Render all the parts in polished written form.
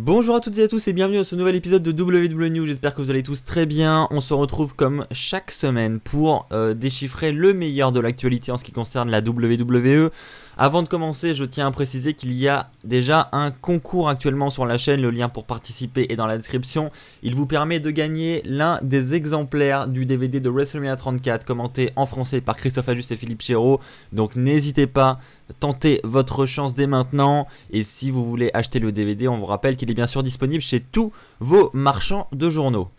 Bonjour à toutes et à tous et bienvenue dans ce nouvel épisode de WWE News, j'espère que vous allez tous très bien. On se retrouve comme chaque semaine pour déchiffrer le meilleur de l'actualité en ce qui concerne la WWE. Avant de commencer, je tiens à préciser qu'il y a déjà un concours actuellement sur la chaîne, le lien pour participer est dans la description. Il vous permet de gagner l'un des exemplaires du DVD de WrestleMania 34 commenté en français par Christophe Ajus et Philippe Chéreau. Donc n'hésitez pas, tentez votre chance dès maintenant. Et si vous voulez acheter le DVD, on vous rappelle qu'il est bien sûr disponible chez tous vos marchands de journaux.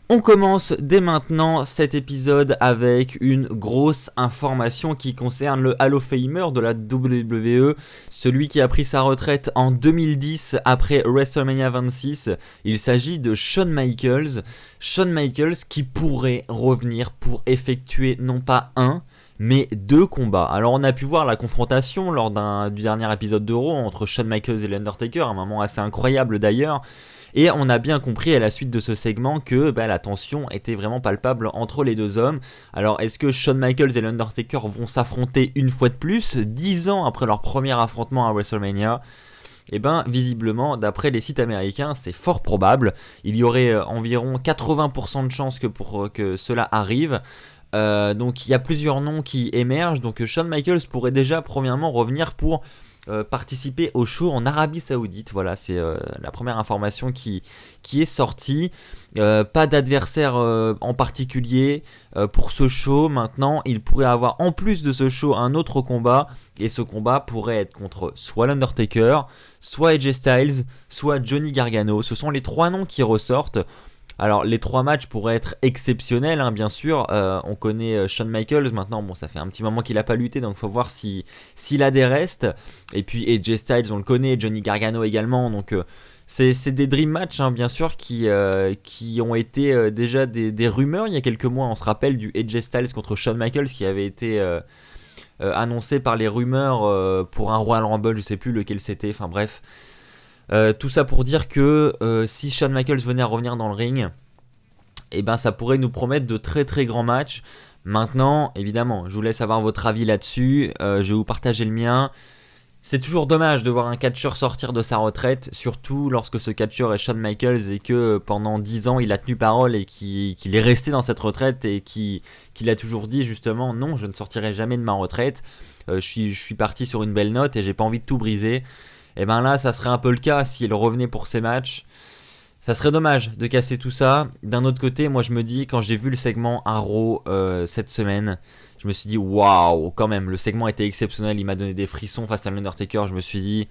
On commence dès maintenant cet épisode avec une grosse information qui concerne le Hall of Famer de la WWE, celui qui a pris sa retraite en 2010 après WrestleMania 26. Il s'agit de Shawn Michaels. Shawn Michaels qui pourrait revenir pour effectuer non pas un, mais deux combats. Alors on a pu voir la confrontation lors du dernier épisode de Raw entre Shawn Michaels et l'Undertaker, un moment assez incroyable d'ailleurs. Et on a bien compris à la suite de ce segment que la tension était vraiment palpable entre les deux hommes. Alors est-ce que Shawn Michaels et l'Undertaker vont s'affronter une fois de plus, 10 ans après leur premier affrontement à WrestleMania ? Eh bien, visiblement, d'après les sites américains, c'est fort probable. Il y aurait environ 80% de chances que cela arrive. Donc il y a plusieurs noms qui émergent. Donc Shawn Michaels pourrait déjà premièrement revenir pour participer au show en Arabie Saoudite. Voilà, c'est la première information qui est sortie. Pas d'adversaire en particulier pour ce show. Maintenant, il pourrait avoir en plus de ce show un autre combat. Et ce combat pourrait être contre soit l'Undertaker, soit AJ Styles, soit Johnny Gargano. Ce sont les trois noms qui ressortent. Alors les trois matchs pourraient être exceptionnels, hein, bien sûr. On connaît Shawn Michaels maintenant, bon ça fait un petit moment qu'il n'a pas lutté, donc il faut voir s'il a des restes. Et puis AJ Styles on le connaît, Johnny Gargano également, donc c'est des dream matchs, hein, bien sûr, qui ont été déjà des rumeurs il y a quelques mois. On se rappelle du AJ Styles contre Shawn Michaels qui avait été annoncé par les rumeurs pour un Royal Rumble, je sais plus lequel c'était, enfin bref. Tout ça pour dire que si Shawn Michaels venait à revenir dans le ring, eh ben ça pourrait nous promettre de très très grands matchs. Maintenant, évidemment, je vous laisse avoir votre avis là-dessus, je vais vous partager le mien. C'est toujours dommage de voir un catcheur sortir de sa retraite, surtout lorsque ce catcheur est Shawn Michaels et que pendant 10 ans il a tenu parole et qu'il est resté dans cette retraite et qu'il a toujours dit justement non, je ne sortirai jamais de ma retraite, je suis parti sur une belle note et j'ai pas envie de tout briser. Et bien là, ça serait un peu le cas s'il revenait pour ces matchs. Ça serait dommage de casser tout ça. D'un autre côté, moi je me dis, quand j'ai vu le segment à Raw cette semaine, je me suis dit, waouh, quand même, le segment était exceptionnel. Il m'a donné des frissons face à l'Undertaker. Je me suis dit,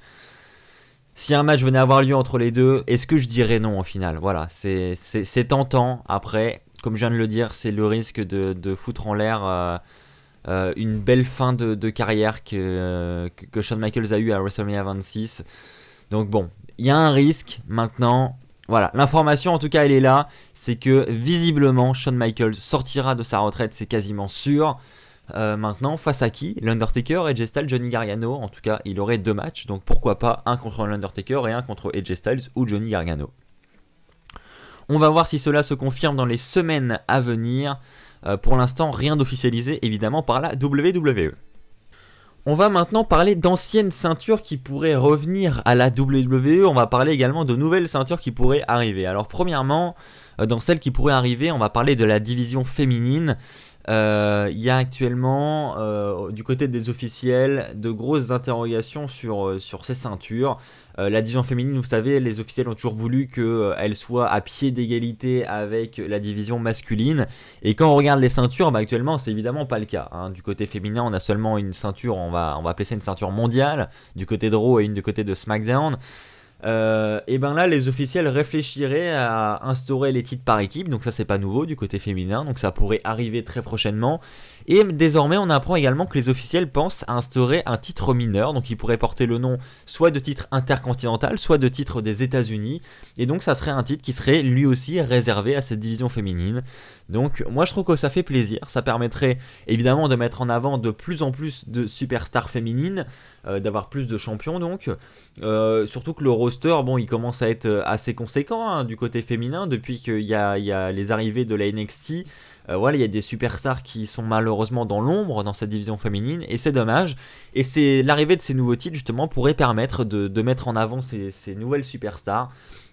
si un match venait avoir lieu entre les deux, est-ce que je dirais non au final ? Voilà, c'est tentant. Après, comme je viens de le dire, c'est le risque de foutre en l'air une belle fin de carrière que Shawn Michaels a eu à WrestleMania 26. Donc bon, il y a un risque maintenant. Voilà, l'information en tout cas elle est là, c'est que visiblement Shawn Michaels sortira de sa retraite, c'est quasiment sûr. Maintenant, face à qui ? L'Undertaker, AJ Styles, Johnny Gargano. En tout cas, il aurait deux matchs, donc pourquoi pas un contre l'Undertaker et un contre AJ Styles ou Johnny Gargano. On va voir si cela se confirme dans les semaines à venir. Pour l'instant, rien d'officialisé évidemment par la WWE. On va maintenant parler d'anciennes ceintures qui pourraient revenir à la WWE. On va parler également de nouvelles ceintures qui pourraient arriver. Alors premièrement, dans celles qui pourraient arriver, on va parler de la division féminine. Il y a actuellement du côté des officiels de grosses interrogations sur ces ceintures. La division féminine, vous savez, les officiels ont toujours voulu qu'elle soit à pied d'égalité avec la division masculine. Et quand on regarde les ceintures, actuellement, c'est évidemment pas le cas. Hein. Du côté féminin, on a seulement une ceinture, on va appeler ça une ceinture mondiale, du côté de Raw et une du côté de SmackDown. Et ben là les officiels réfléchiraient à instaurer les titres par équipe, donc ça c'est pas nouveau du côté féminin, donc ça pourrait arriver très prochainement. Et désormais on apprend également que les officiels pensent à instaurer un titre mineur, donc il pourrait porter le nom soit de titre intercontinental, soit de titre des États-Unis, et donc ça serait un titre qui serait lui aussi réservé à cette division féminine. Donc moi je trouve que ça fait plaisir, ça permettrait évidemment de mettre en avant de plus en plus de superstars féminines, d'avoir plus de champions donc, surtout que le roster, bon, il commence à être assez conséquent hein, du côté féminin depuis qu'il y a les arrivées de la NXT. Voilà, il y a des superstars qui sont malheureusement dans l'ombre dans cette division féminine et c'est dommage. Et c'est l'arrivée de ces nouveaux titres justement pourrait permettre de mettre en avant ces nouvelles superstars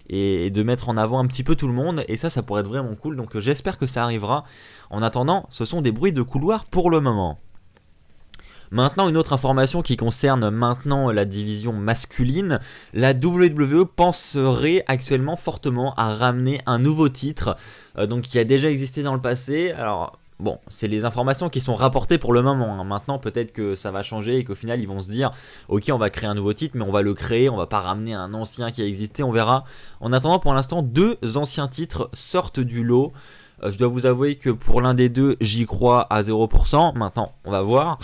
et de mettre en avant un petit peu tout le monde. Et ça pourrait être vraiment cool. Donc j'espère que ça arrivera. En attendant, ce sont des bruits de couloir pour le moment. Maintenant, une autre information qui concerne maintenant la division masculine, la WWE penserait actuellement fortement à ramener un nouveau titre, donc qui a déjà existé dans le passé. Alors bon, c'est les informations qui sont rapportées pour le moment, hein. Maintenant peut-être que ça va changer et qu'au final ils vont se dire ok on va créer un nouveau titre mais on va le créer, on va pas ramener un ancien qui a existé, on verra. En attendant pour l'instant 2 anciens titres sortent du lot. Je dois vous avouer que pour l'un des deux j'y crois à 0%, maintenant on va voir.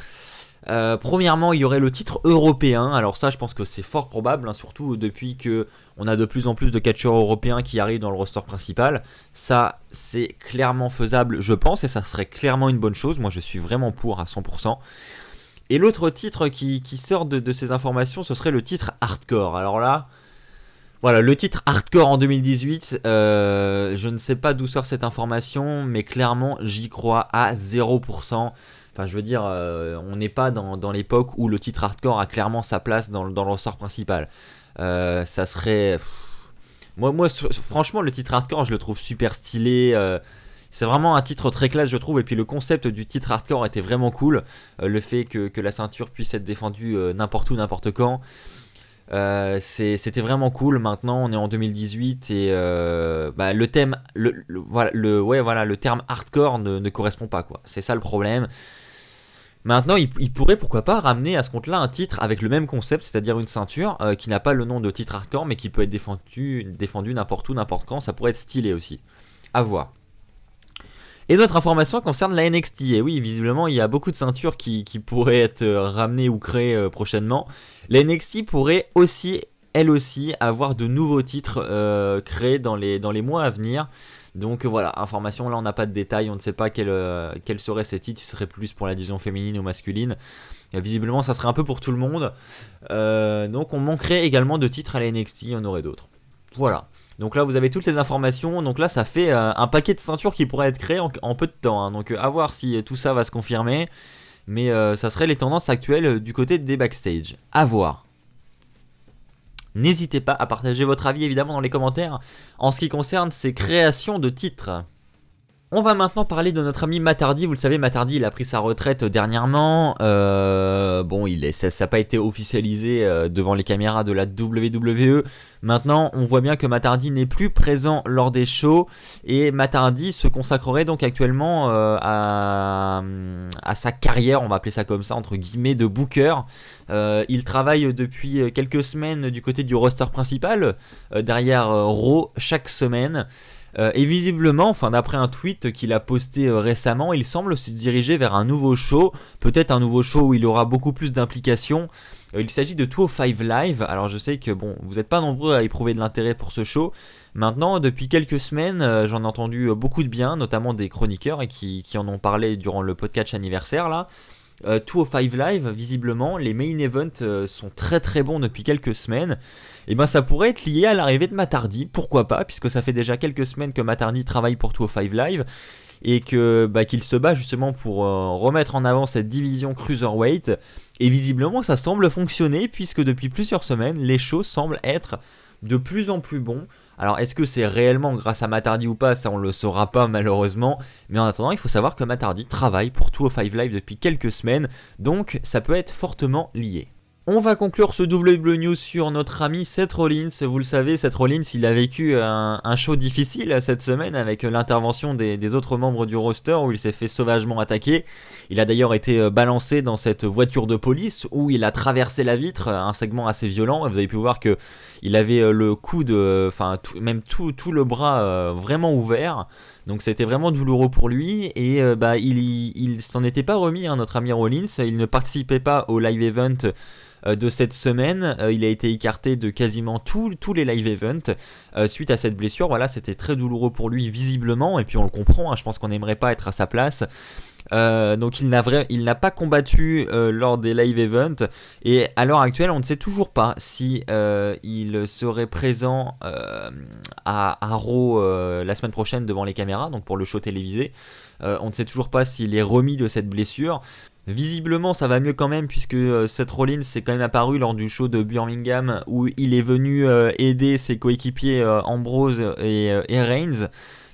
Premièrement, il y aurait le titre européen. Alors ça, je pense que c'est fort probable, hein, surtout depuis que on a de plus en plus de catcheurs européens qui arrivent dans le roster principal. Ça, c'est clairement faisable, je pense, et ça serait clairement une bonne chose. Moi, je suis vraiment pour à 100%. Et l'autre titre qui sort de ces informations, ce serait le titre hardcore. Alors là, voilà, le titre hardcore en 2018, je ne sais pas d'où sort cette information, mais clairement, j'y crois à 0%. Enfin, je veux dire, on n'est pas dans l'époque où le titre hardcore a clairement sa place dans le ressort principal. Ça serait... Moi, franchement, le titre hardcore, je le trouve super stylé. C'est vraiment un titre très classe, je trouve. Et puis le concept du titre hardcore était vraiment cool. Le fait que la ceinture puisse être défendue n'importe où, n'importe quand. C'était vraiment cool. Maintenant on est en 2018 et le thème le terme hardcore ne correspond pas quoi. C'est ça le problème. Maintenant il pourrait pourquoi pas ramener à ce compte là un titre avec le même concept, c'est-à-dire une ceinture qui n'a pas le nom de titre hardcore mais qui peut être défendu n'importe où, n'importe quand. Ça pourrait être stylé aussi, à voir. Et notre information concerne la NXT. Et oui, visiblement, il y a beaucoup de ceintures qui pourraient être ramenées ou créées prochainement. La NXT pourrait aussi, elle aussi, avoir de nouveaux titres créés dans les mois à venir. Donc voilà, information, là on n'a pas de détails, on ne sait pas quels seraient ces titres, si ce serait plus pour la division féminine ou masculine. Visiblement, ça serait un peu pour tout le monde. Donc on manquerait également de titres à la NXT, il y en aurait d'autres. Voilà. Donc là vous avez toutes les informations, donc là ça fait un paquet de ceintures qui pourraient être créées en peu de temps, hein. Donc à voir si tout ça va se confirmer, mais ça serait les tendances actuelles du côté des backstage, à voir. N'hésitez pas à partager votre avis évidemment dans les commentaires en ce qui concerne ces créations de titres. On va maintenant parler de notre ami Matt Hardy. Vous le savez, Matt Hardy il a pris sa retraite dernièrement. Bon, ça n'a pas été officialisé devant les caméras de la WWE. Maintenant, on voit bien que Matt Hardy n'est plus présent lors des shows. Et Matt Hardy se consacrerait donc actuellement à sa carrière, on va appeler ça comme ça, entre guillemets, de booker. Il travaille depuis quelques semaines du côté du roster principal, derrière Raw, chaque semaine. Et visiblement, enfin d'après un tweet qu'il a posté récemment, il semble se diriger vers un nouveau show, peut-être un nouveau show où il aura beaucoup plus d'implications. Il s'agit de 205 Live. Alors je sais que bon, vous n'êtes pas nombreux à éprouver de l'intérêt pour ce show. Maintenant, depuis quelques semaines, j'en ai entendu beaucoup de bien, notamment des chroniqueurs et qui en ont parlé durant le podcast anniversaire là. 205 Live, visiblement, les main events sont très très bons depuis quelques semaines. Et ben ça pourrait être lié à l'arrivée de Matt Hardy, pourquoi pas, puisque ça fait déjà quelques semaines que Matt Hardy travaille pour 205 Live et qu'il se bat justement pour remettre en avant cette division cruiserweight. Et visiblement ça semble fonctionner puisque depuis plusieurs semaines les shows semblent être de plus en plus bons. Alors est-ce que c'est réellement grâce à Matt Hardy ou pas, ça on le saura pas malheureusement, mais en attendant il faut savoir que Matt Hardy travaille pour 205 Live depuis quelques semaines, donc ça peut être fortement lié. On va conclure ce WWE News sur notre ami Seth Rollins. Vous le savez, Seth Rollins il a vécu un show difficile cette semaine avec l'intervention des autres membres du roster où il s'est fait sauvagement attaquer. Il a d'ailleurs été balancé dans cette voiture de police où il a traversé la vitre, un segment assez violent. Vous avez pu voir que il avait le coude, même tout le bras vraiment ouvert. Donc c'était vraiment douloureux pour lui et il s'en était pas remis, hein, notre ami Rollins. Il ne participait pas au live event de cette semaine. Il a été écarté de quasiment tous les live events suite à cette blessure. Voilà, c'était très douloureux pour lui visiblement et puis on le comprend, hein, je pense qu'on n'aimerait pas être à sa place. Donc il n'a pas combattu lors des live events. Et à l'heure actuelle, on ne sait toujours pas si il serait présent à Raw la semaine prochaine devant les caméras, donc pour le show télévisé. On ne sait toujours pas s'il est remis de cette blessure. Visiblement ça va mieux quand même, puisque Seth Rollins s'est quand même apparu lors du show de Birmingham où il est venu aider ses coéquipiers Ambrose et Reigns.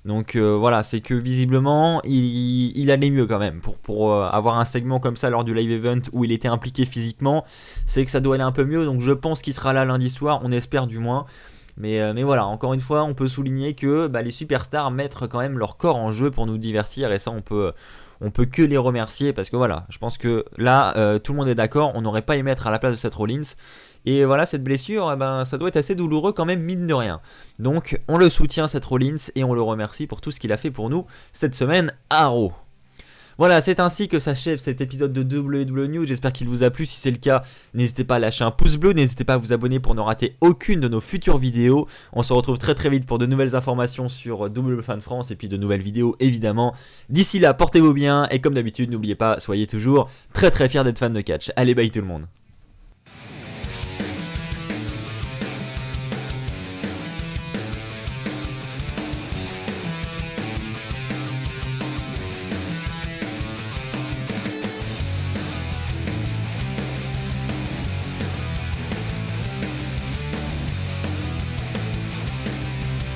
Donc voilà, c'est que visiblement il allait mieux quand même. Pour avoir un segment comme ça lors du live event où il était impliqué physiquement, c'est que ça doit aller un peu mieux. Donc je pense qu'il sera là lundi soir, on espère du moins. Mais voilà, encore une fois, on peut souligner que les superstars mettent quand même leur corps en jeu pour nous divertir, et ça on peut que les remercier, parce que voilà, je pense que là tout le monde est d'accord, on n'aurait pas aimé être à la place de Seth Rollins. Et voilà, cette blessure, ça doit être assez douloureux quand même, mine de rien. Donc on le soutient, Seth Rollins, et on le remercie pour tout ce qu'il a fait pour nous cette semaine à Raw. Voilà, c'est ainsi que s'achève cet épisode de WWE News. J'espère qu'il vous a plu. Si c'est le cas, n'hésitez pas à lâcher un pouce bleu, n'hésitez pas à vous abonner pour ne rater aucune de nos futures vidéos. On se retrouve très très vite pour de nouvelles informations sur WFan France et puis de nouvelles vidéos évidemment. D'ici là, portez-vous bien, et comme d'habitude, n'oubliez pas, soyez toujours très très fiers d'être fan de catch. Allez, bye tout le monde.